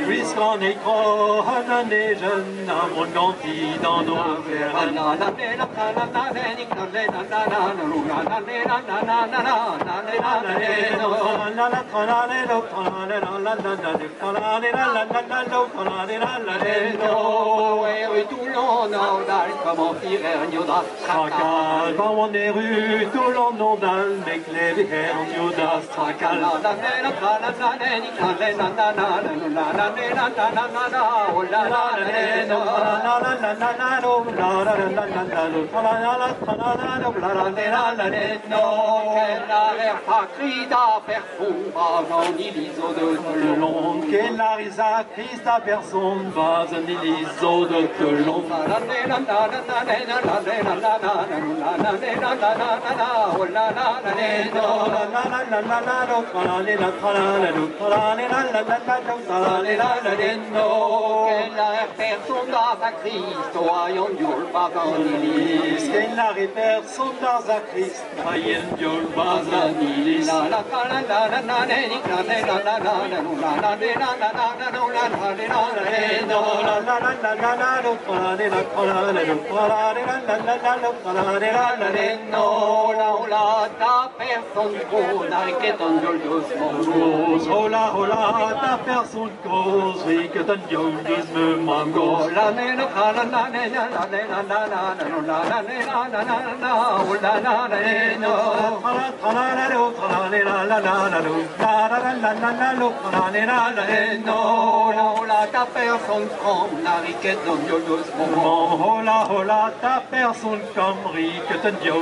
Puisqu'on est crône des jeunes, un monde gonfle dans nos verres. Vent des rues, tout le nom d'un mec les Yoda Stracal. Le long qu'elle a Christ à personne va un iliso de Colomb. Personne dans sa Christ, voyons Dieu le bazanilis. Qu'elle a personne dans sa Christ, voyons Dieu le bazanilis. Hola, hola, ta personne cause, oui, que ton Dieu me mango. La nena, la nena, la nena, la nena, la nena, la nena, ta personne comme la riquette d'un Dieu doucement. Hola, hola, ta personne comme riquette d'un Dieu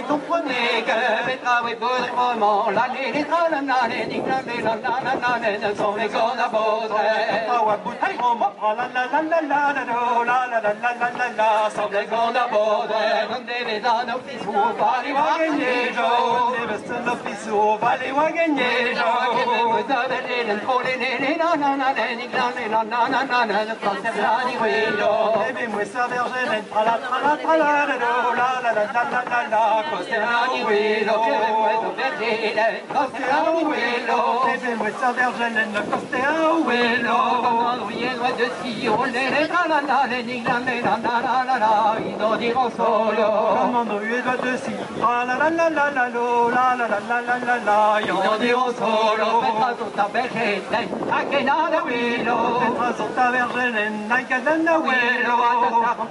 comprenez que sont les cordes à baudre. Sont les cordes à baudre. Des anneaux qui s'ouvrent, allez, va gagner, Joe. Des anneaux qui s'ouvrent, allez, va gagner, Joe. Vous avez les trolls, les moi ça vergène, trala trala trala la la la la la la la Costellani Willow, moi ça vergène, Costellani Willow, moi ça vergène, Costellani Willow, comme de Sion, les tralala, les niglan, les la la la la la, ils ont dit en solo, comme on de Sion, la la la la la la la la la la la la, ils ont dit en solo, Petra sota vergène, Akenana Willow, Petra sota vergène, Akenana Willow,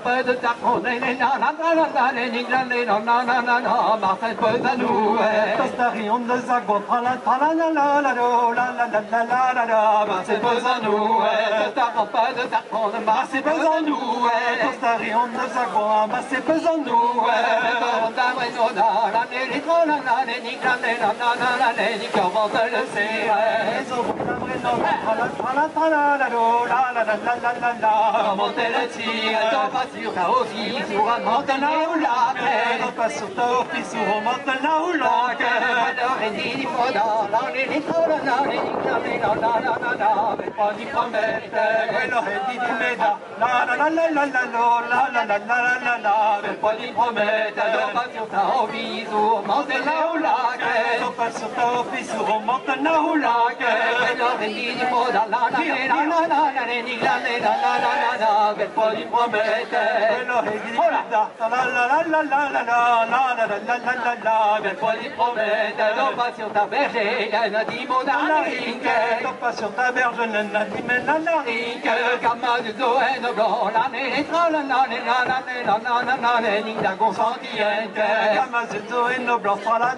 peu de tacon, les Marcel Pesanou, Costarion de Zagon, la la la la la la la Marcel Pesanou, Costarion pas de tacon, Marcel Pesanou, Costarion de Zagon, Marcel Pesanou, Remontez le tir, pas sur ta aussi, sur un montagne ou lac, pas sur ta aussi, sur un montagne ou lac, alors il dit, il faut dans les litres, mais pas d'y promettre, alors il dit, mais la la la la la la la la mais pas d'y promettre, alors pas sur ta aussi, sur un montagne ou lac, pas sur ta aussi, sur un montagne ou lac, alors il dit, il faut dans la la per poi promettere per poi promettere non passion ta bergère n'a dit mon rinque non passion ta bergère n'a dit mon rinque gamma du doeno blanc l'année la ninda consentiente gamma du doeno blanc la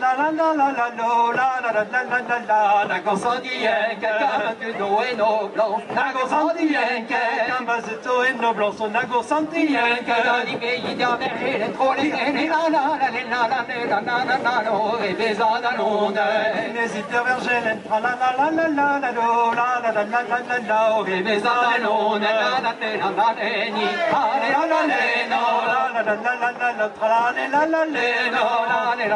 la consentiente gamma du doeno blanc la consentiente gamma du doeno blanc son nago santiente di vegli di avere le trole e besada l'onde n'hésite vergelen tra la la la la la la la e besada l'onde la la la ni la la no la la tra la la la no la la no la ni tra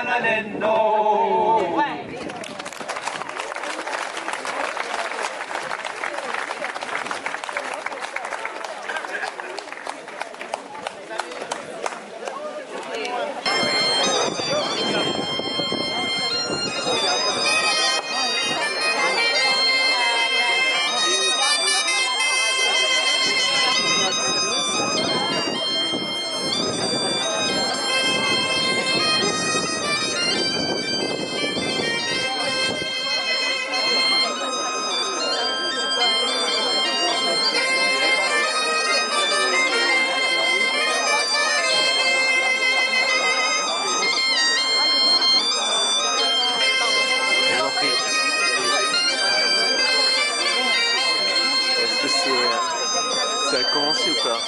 la no Ça a commencé ou pas?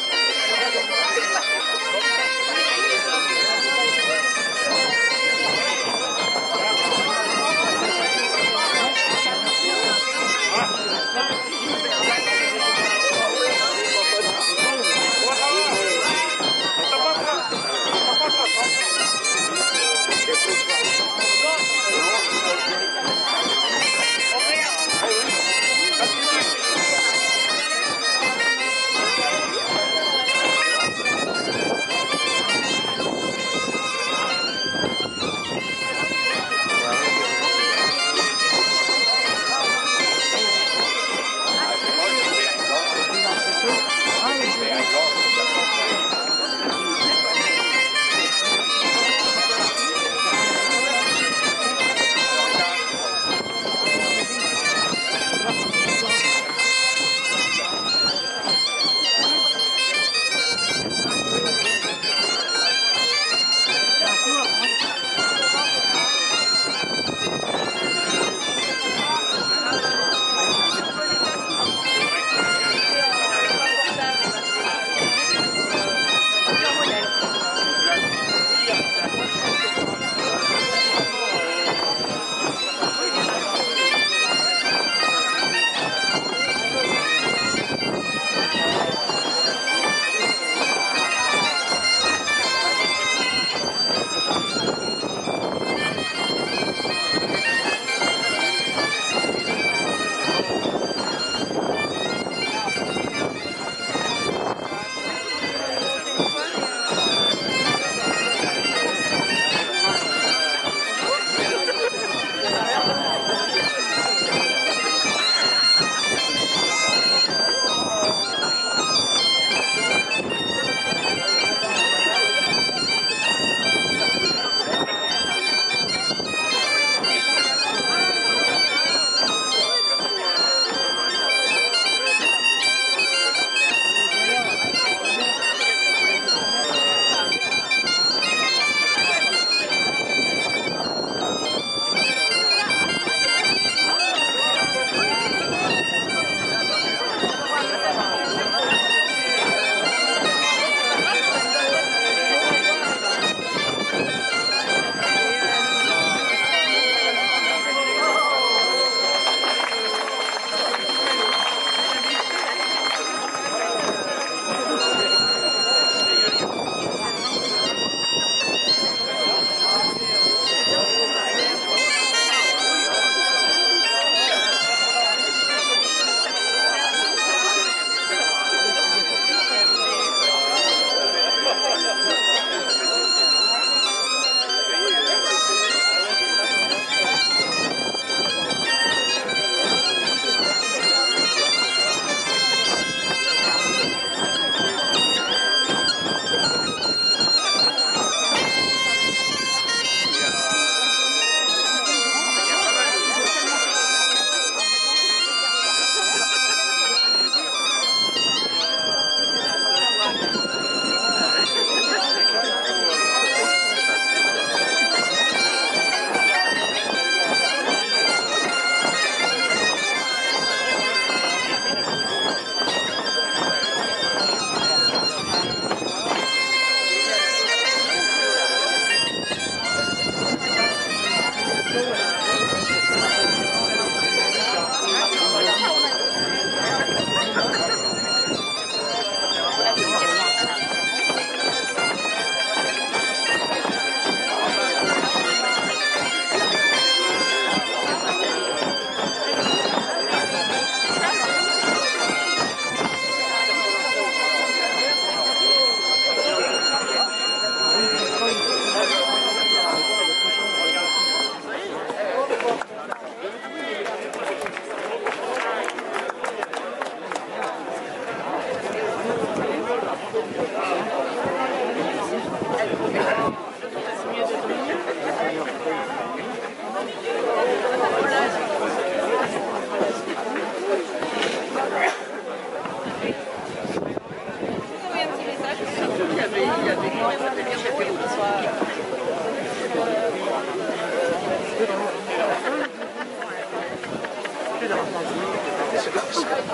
Thank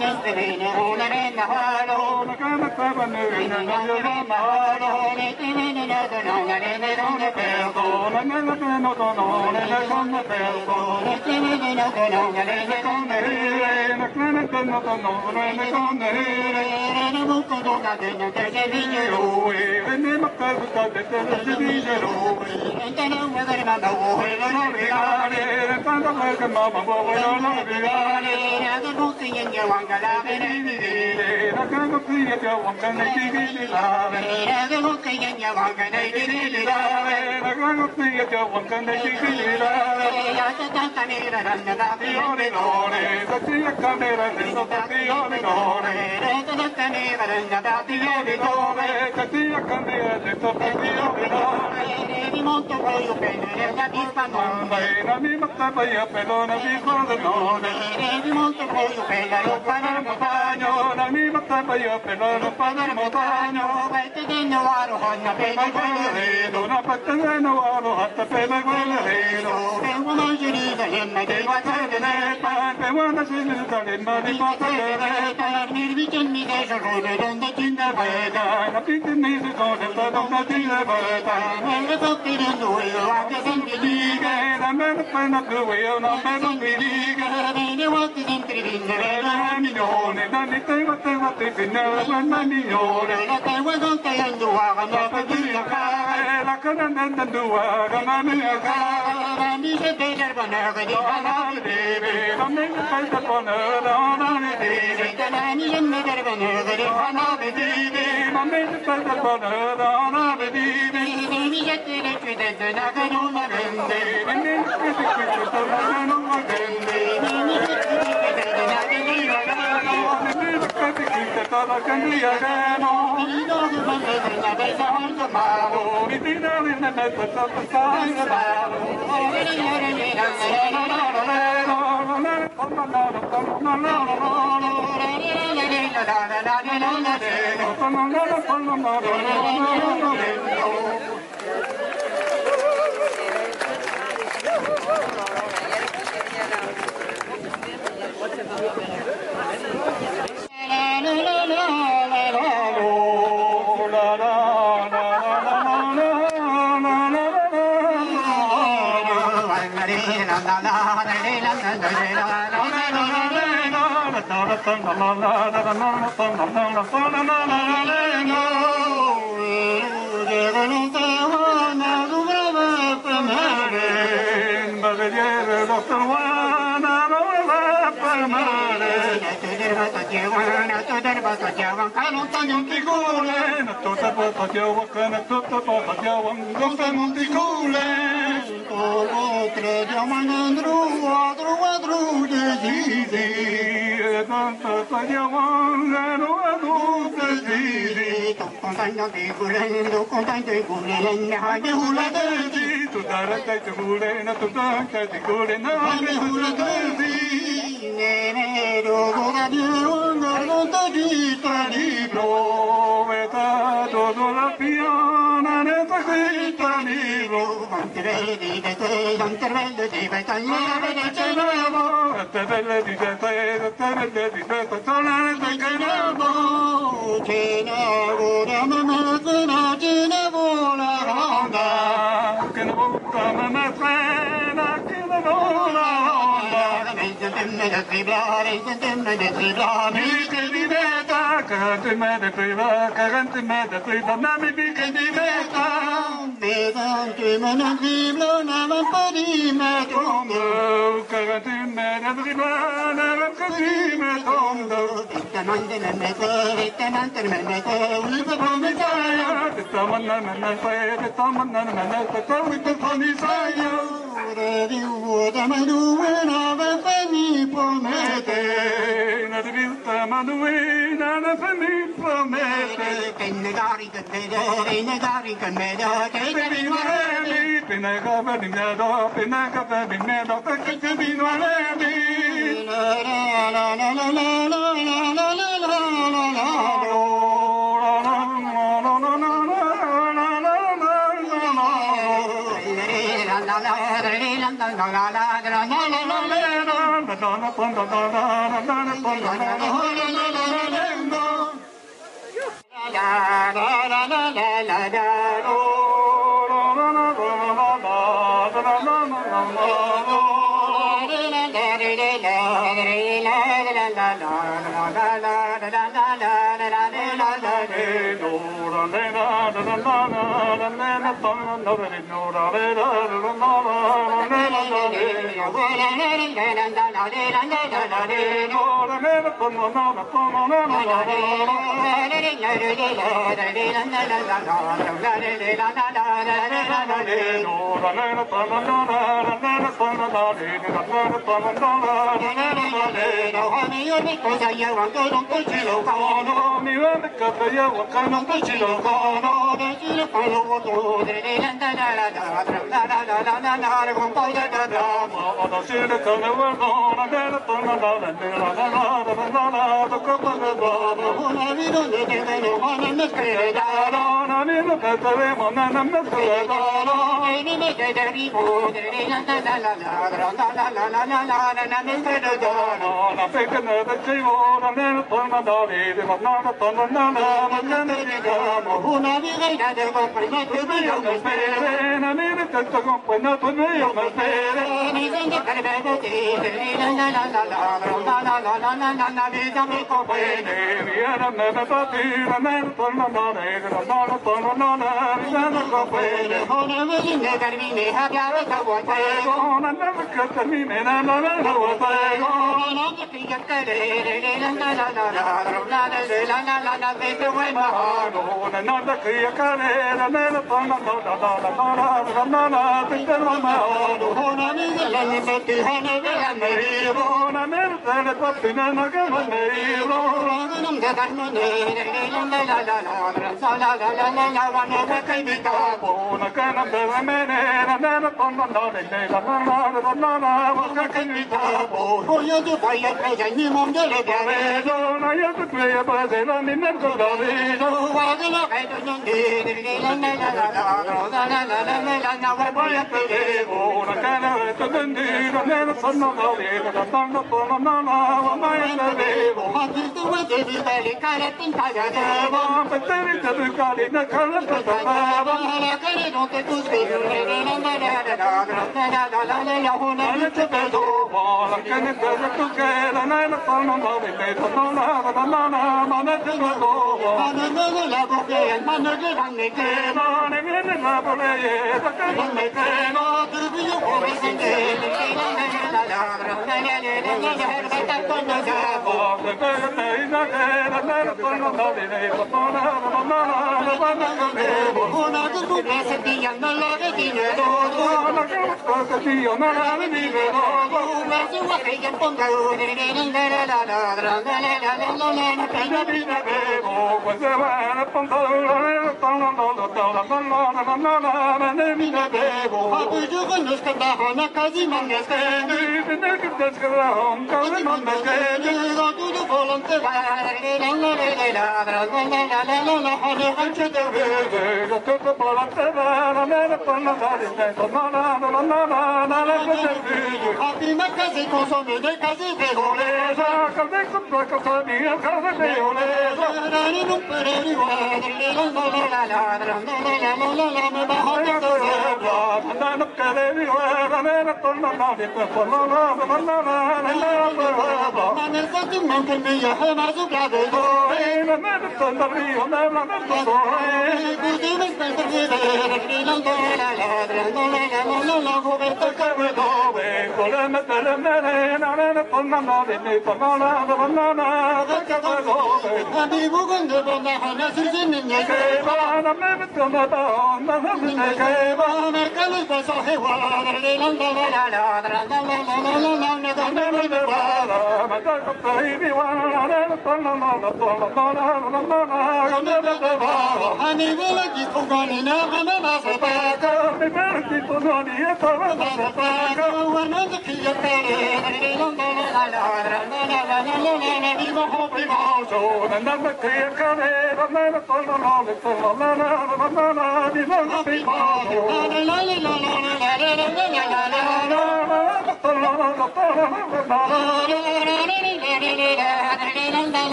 you. la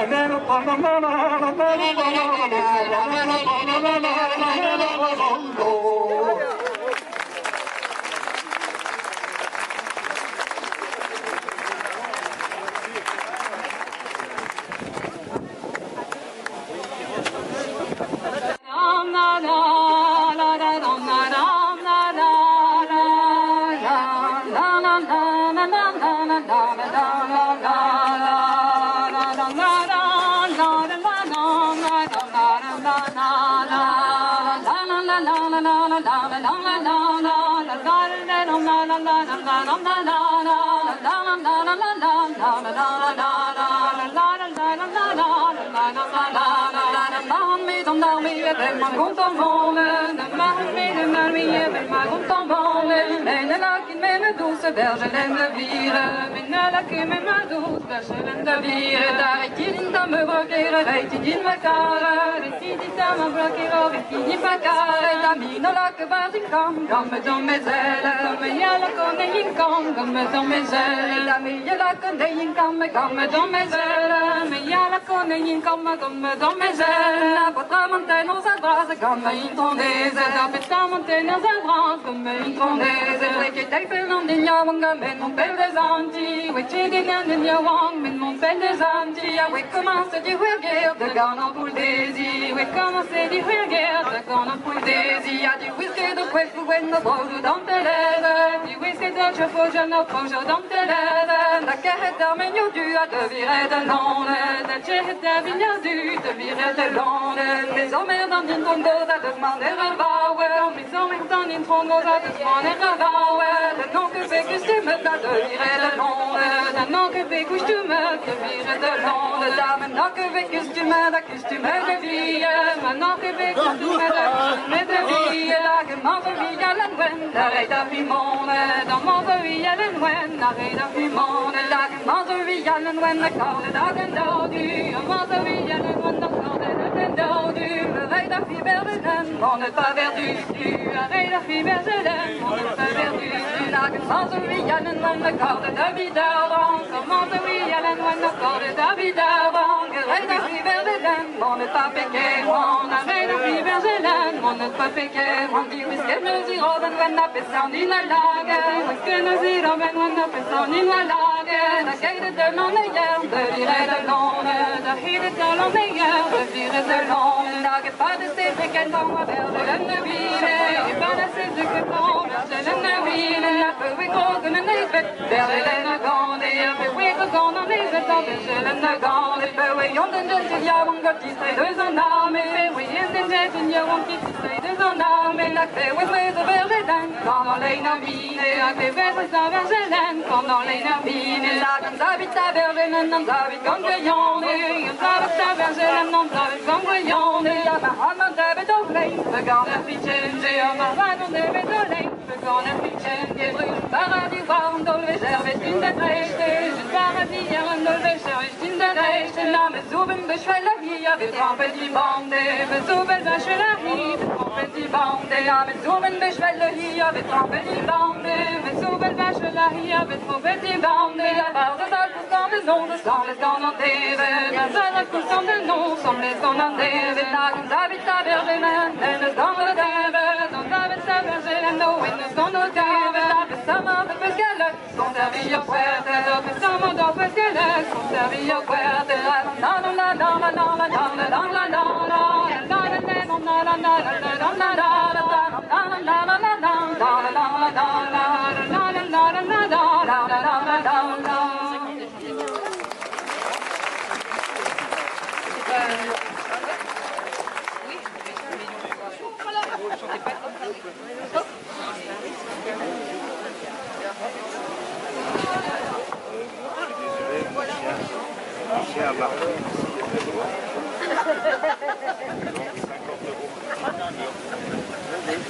Nano Berge laine de vire, men la que me madus, berge laine de vire, daar ik hier in me brokeren, weet je in mekaar, ik zie die samen brokeren, ik zie in mekaar, da mino la que vas in kam me don me zelle, me ja la kon in kam me don me zelle, da me ja la kon in kam me don me zelle, me ja la kon in kam me don me zelle, la potra montagne aux adras, comme in tondese, da pesta montagne aux adras, comme in tondese, que te Fernandinha men mon bel des Antilles, oui tu dis bien de Niawang, men mon bel des Antilles, oui comment c'est du guerre de Ghana pour le désir, oui comment c'est du guerre de Ghana pour le désir, y'a du whisky de couette pour une boule dans tes lèvres, du whisky de chevaux jeune au dans tes lèvres, la carrette d'Arménio du à de virer de l'onde, la chérette d'Avignon du de virer de l'onde, mes hommes dans une tonde à de demander un bauer, mes hommes dans une tonde à de demander un bauer, le nom que fait costume de virer de l'onde, le nom que fait costume de virer de l'onde, maintenant que fait costume de vie, maintenant que fait costume de vie, là que mon vie à la loin, l'arrête à monde, dans mon vie à la loin, l'arrête à monde, là que mon vie à la loin, la corde d'Agendodu, mon vie à la loin, la corde d'Agendodu, l'arrête à Fibergelen, on n'est pas perdu, l'arrête à Fibergelen, on n'est pas perdu, là que mon vie à la loin, la corde d'Abidavan, comment vie à la loin, la corde d'Abidavan, l'arrête à Fibergelen, on n'est pas péqué, on arrête à Fibergelen, on n'est pas péqué, on dit whisky nous y roben, when la personne in la lage, whisky nous y roben, when la personne in la lage, la quête de l'enneigeur, de virer de l'onde, la hide de l'enneigeur, de virer de l'onde, la que pas de ces briquettes dans ma verre de l'enneville, et pas de ces occupants, de l'enneville, la peu oui gros que le nez fait, vers les l'ennegande, et un peu oui gros qu'on en est, dans le jeu l'ennegande, et peu oui on donne de y'a mon gars qui serait deux en arme, et oui on donne de y'a mon qui serait deux en arme, et la fait oui mais de vergelen, quand on les navine, et la fait oui de vergelen, quand on les navine, et la comme d'habite à vergelen, on d'habite comme voyant, et on d'habite à vergelen, on d'habite comme voyant, et la mahamma d'habite au plein, le gant de fichen, et on va on d'habite au plein, le gant de fichen, et brûle paradis, voir on doit le réserver une de reste, je paradis, on doit le réserver une de reste, la mesoubem de chouette la vie, avec un petit bandé, mesoubem de chouette la vie, avec un petit bandé, la mesoubem de chouette la vie, avec un petit bandé, mesoubem de chouette la vie, avec un petit bandé, la barre de salle pour sans les noms, sans les dents en terre, la salle pour sans les noms, sans les dents en terre, la comme d'habite à Bergelen, elle est dans le terre, dans d'habite à Bergelen, no, elle est dans le terre, la pesama de pescale, son servi au puerte, la pesama de pescale, son servi au puerte, la la la la la la la la la la la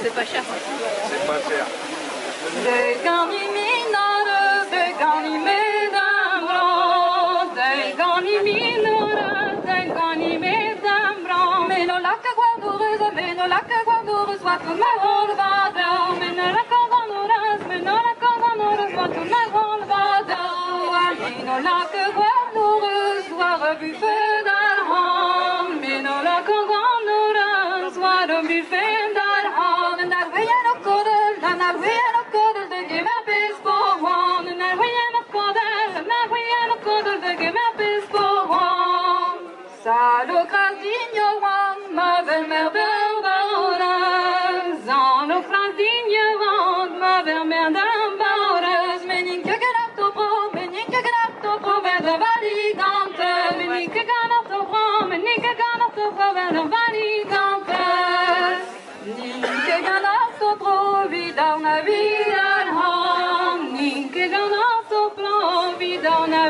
C'est pas cher. C'est pas cher. Des minores, des ganimedambro, des ganiminoras, des ganimedambro. Mais non la que guardoureuse, mais non la que guardoureuse, soit tout ma volvada. Mais non la que guardoureuse, mais non la que guardoureuse, soit tout ma volvada. Mais non la que guardoureuse, soit rebu feu d'argent.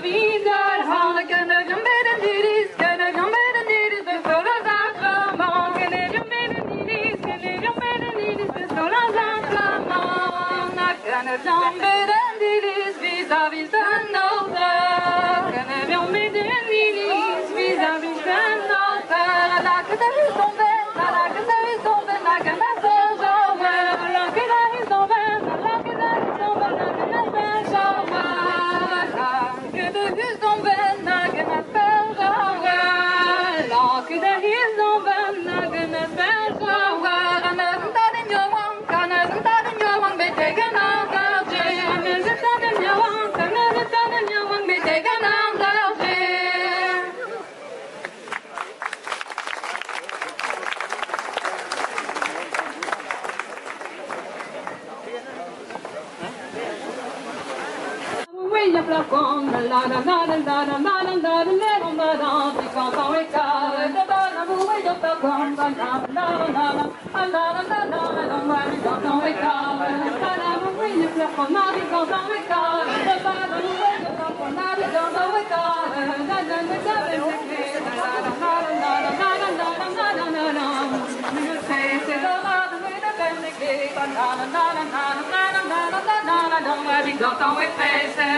vidare han kan jag med den diris kan jag med den diris det förra zaklamang kan jag med den diris kan jag med den diris det förra zaklamang kan jag med den diris vis-à-vis den altar kan jag med den diris vis-à-vis den altar alla que t'arrives tomber alla que t'arrives tomber la que m'a fait jamais alla que t'arrives tomber alla que t'arrives tomber la que m'a fait jamais que de hus tomber la que m'a fait jamais la que t'arrives tomber la que m'a fait jamais ana zuntaden yawang kana zuntaden yawang betegen andarje ana zuntaden yawang kana zuntaden yawang betegen andarje a plafond, la la la la la la la la la la la la la, puis quand on est calme, de bonne amour et de plafond, la la la la la la la la la la, puis quand on est calme, la la amour et de plafond, puis quand on est calme, de bonne amour et de plafond, puis quand on est calme, la la la la la la la la la la, je sais c'est dommage mais de peine de clé, la la la la la la la la la la la, puis quand on est pressé.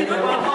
Voilà,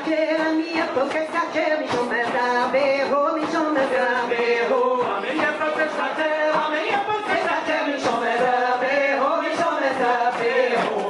la mia pochetta che mi sono davvero, mi sono davvero. La mia pochetta che mi sono davvero, mi sono davvero.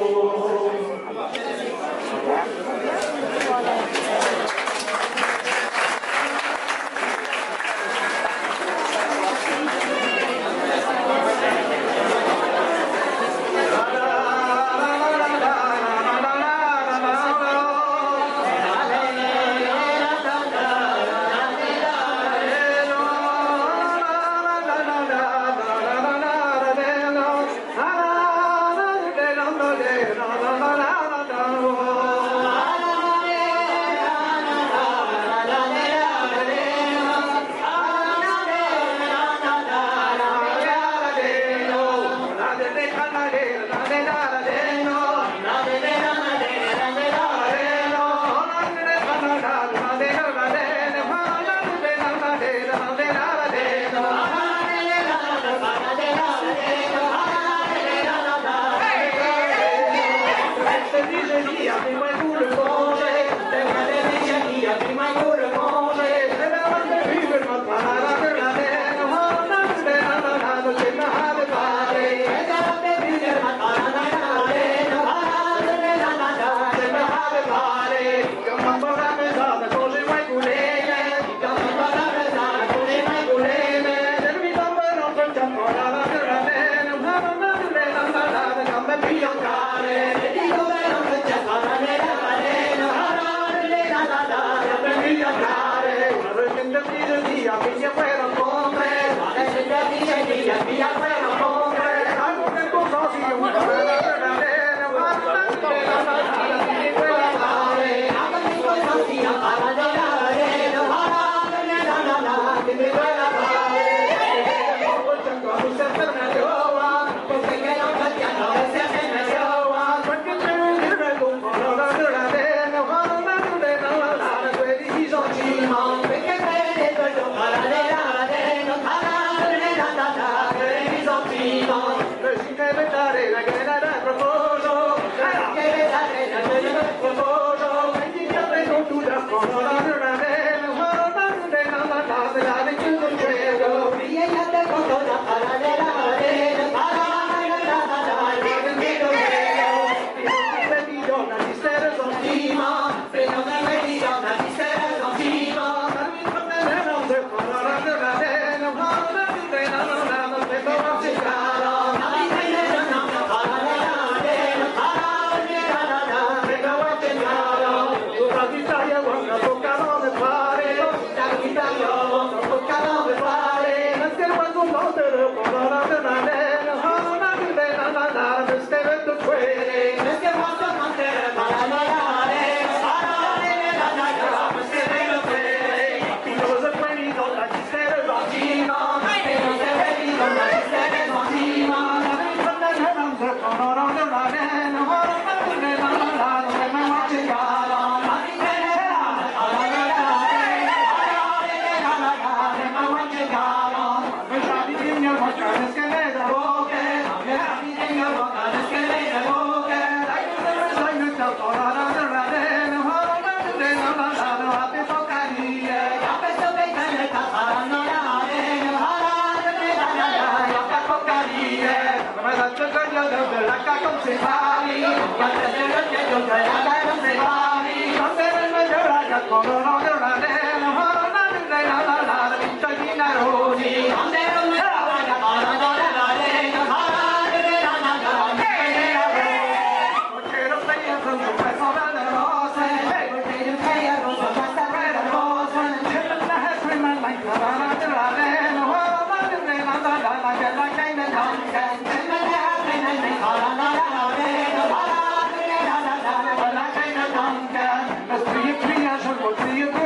Let's be a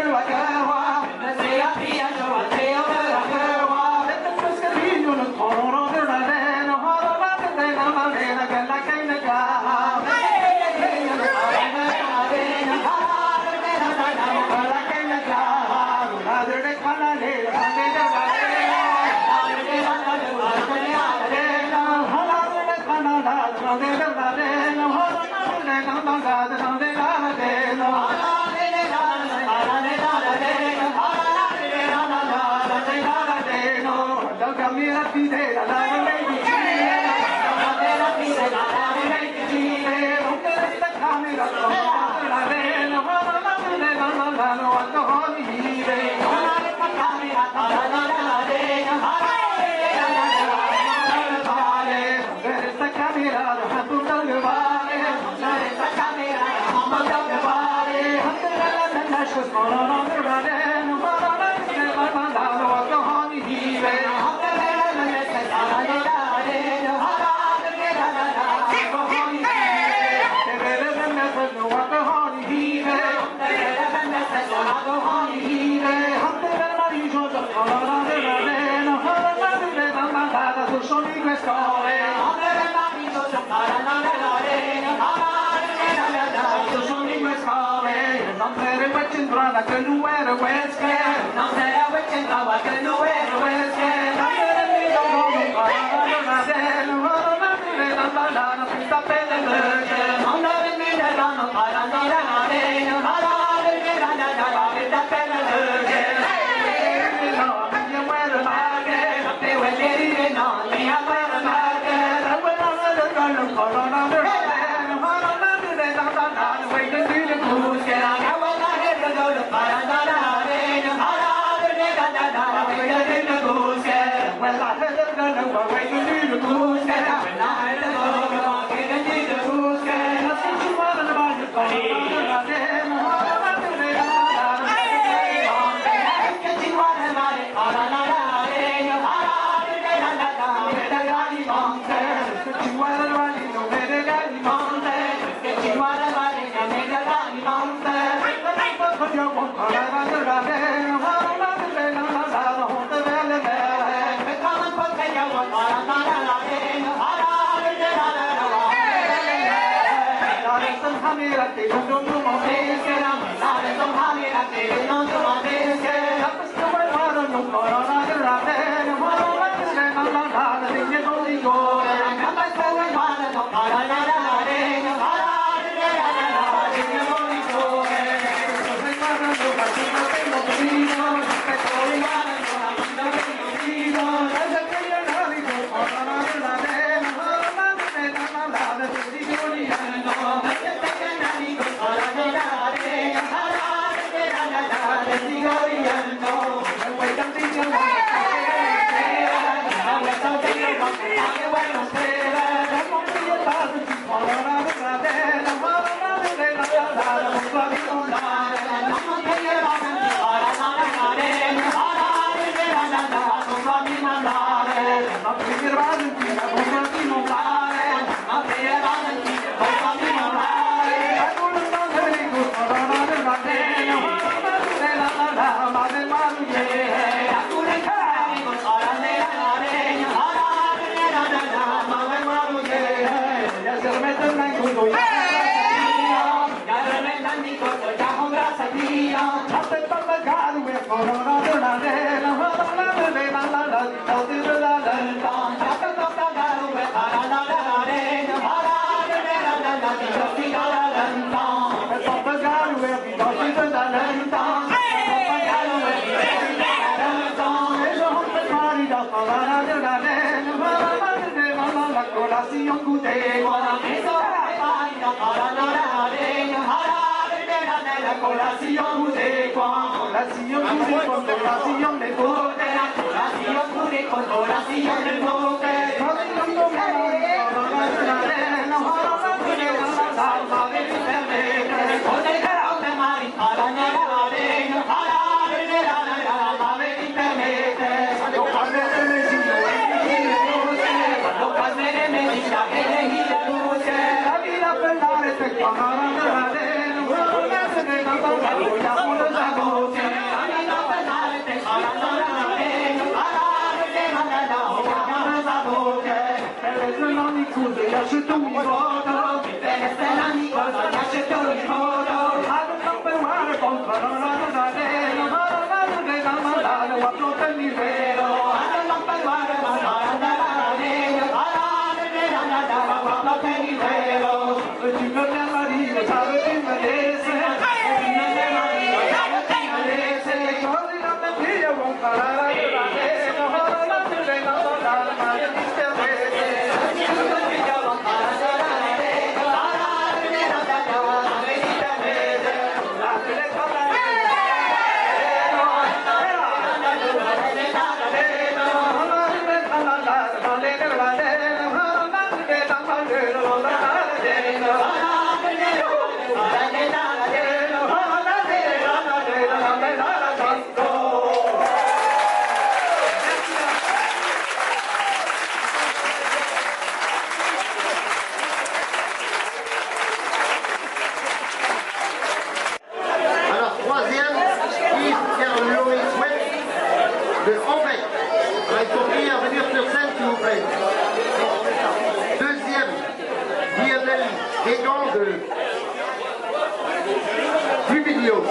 Millau.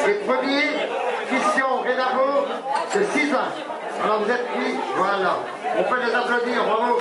Et premier, Christian Renavo de 6 ans. Alors vous êtes pris, voilà. On peut les applaudir, bravo.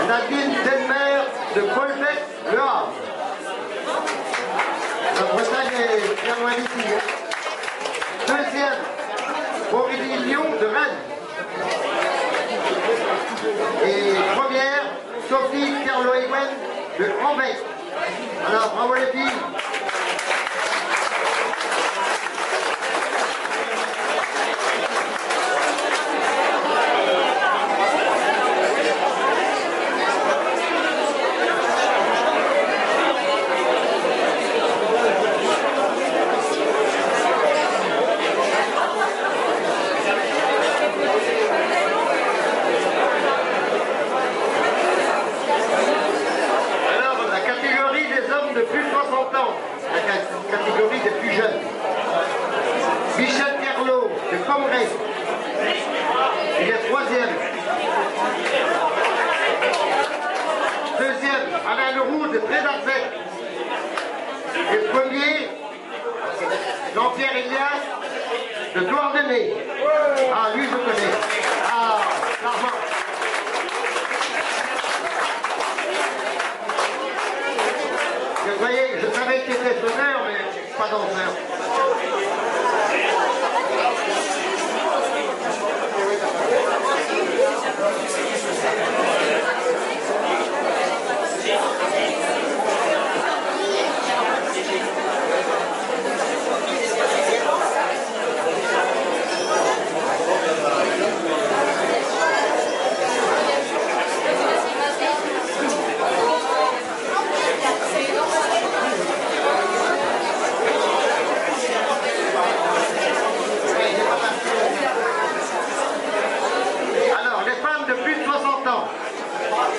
Nadine Delmer de Colbec, Le Havre. La Bretagne est bien loin d'ici. Deuxième, Aurélie Lyon de Rennes. Et première, Sophie Kerloewen de Anvec. Alors, bravo les filles. De plus de 60 ans, la catégorie des plus jeunes. Michel Kerlot de Comré, il est troisième. Deuxième, Alain Leroux de Trédarzec. Et premier, Jean-Pierre Elias de Douarnenez. Ah, lui je connais. Ah, Armand. Vous voyez, je savais qu'il était sonneur, mais pas danseur.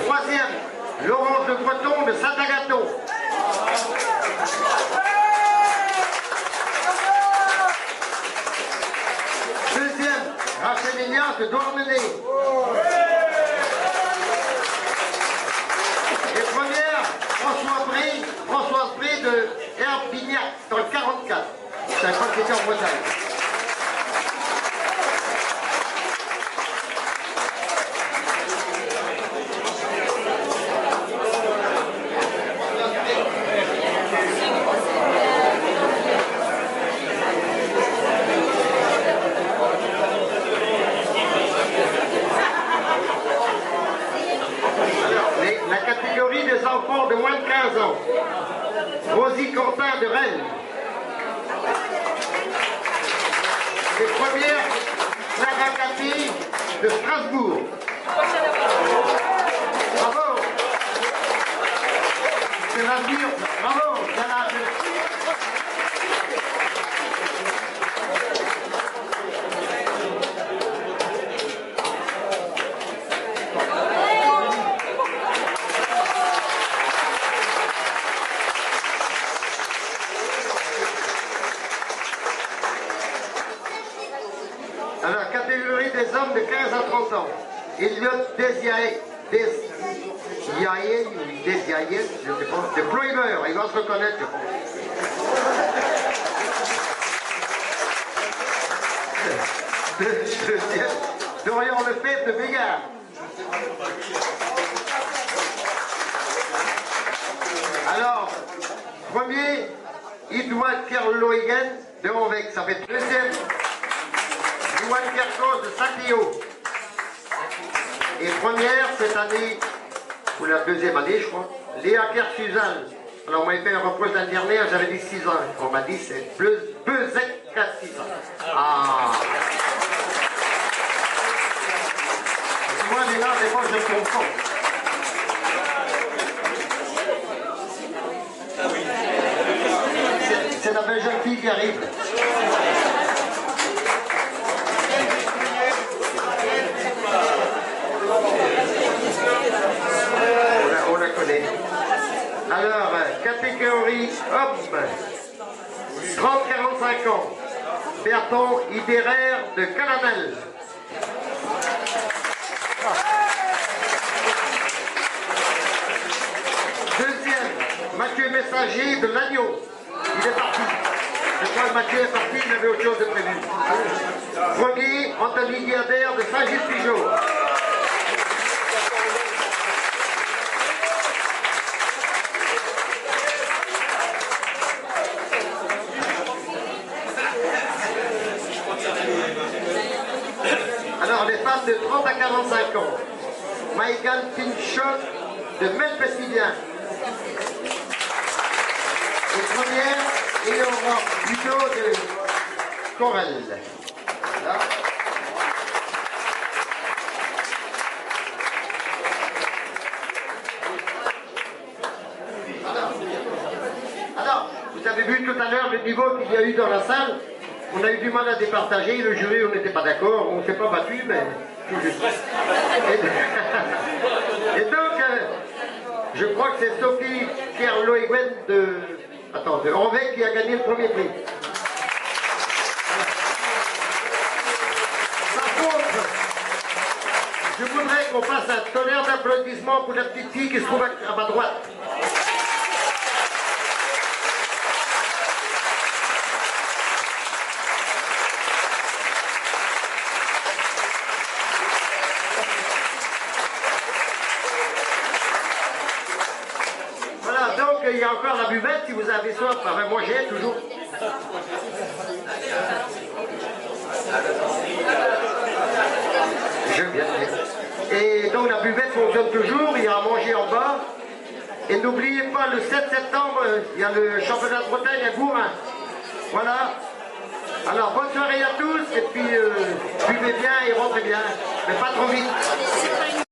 Troisième, Laurence de Breton de Saint-Agathon. Deuxième, Rachel Ignace de Douarnenez. Et première, Françoise Bré de Herbignac dans le 44. C'est un crois que c'était en Bretagne. La catégorie des enfants de moins de 15 ans. Rosie Quentin de Rennes. Et première, Clara Cathy de Strasbourg. Bravo. C'est l'avenir. Bravo. Alors, catégorie des hommes de 15 à 30 ans. Elliot Desiaïe, je ne sais pas, de Ploimer, il va se reconnaître, je pense. Deuxième, Dorian Lefebvre de Bégard. Alors, premier, Edouard Kerloegen de Anvec, ça fait deuxième. Johan Kerkos de Saint-Cléo. Et première cette année, ou la deuxième année je crois, Léa Kersuzal. Alors, on m'avait fait un reproche l'année dernière, j'avais dit 6 ans. On m'a dit c'est Bezek 6 ans. Ah! Moi, Léa, des fois, je me confonds. C'est la belle jeune fille qui arrive. On la connaît. Alors, catégorie homme, 30-45 ans, Berton Ibéraire de Calanel. Deuxième, Mathieu Messager de Lannion. Il est parti. Je crois que Mathieu est parti, il avait autre chose de prévu. Premier, Anthony Guiadère de Saint-Gilles-Pigeot. Alors, les femmes de 30 à 45 ans. Maïgan Pinchot de Melpessidien. Les premières, Éléonore Buteau de Corel. Voilà. Alors, vous avez vu tout à l'heure le niveau qu'il y a eu dans la salle. On a eu du mal à départager, le jury, on n'était pas d'accord, on ne s'est pas battu, mais tout juste. Et donc, je crois que c'est Sophie Kerloeguen de Anvec qui a gagné le premier prix. Par contre, je voudrais qu'on fasse un tonnerre d'applaudissements pour la petite fille qui se trouve à ma droite. Donc il y a encore la buvette si vous avez soif. Enfin, moi j'ai toujours. Je viens. Et donc la buvette fonctionne toujours, il y a à manger en bas. Et n'oubliez pas, le 7 septembre, il y a le championnat de Bretagne à Gourin. Voilà. Alors bonne soirée à tous et puis buvez bien et rentrez bien. Mais pas trop vite.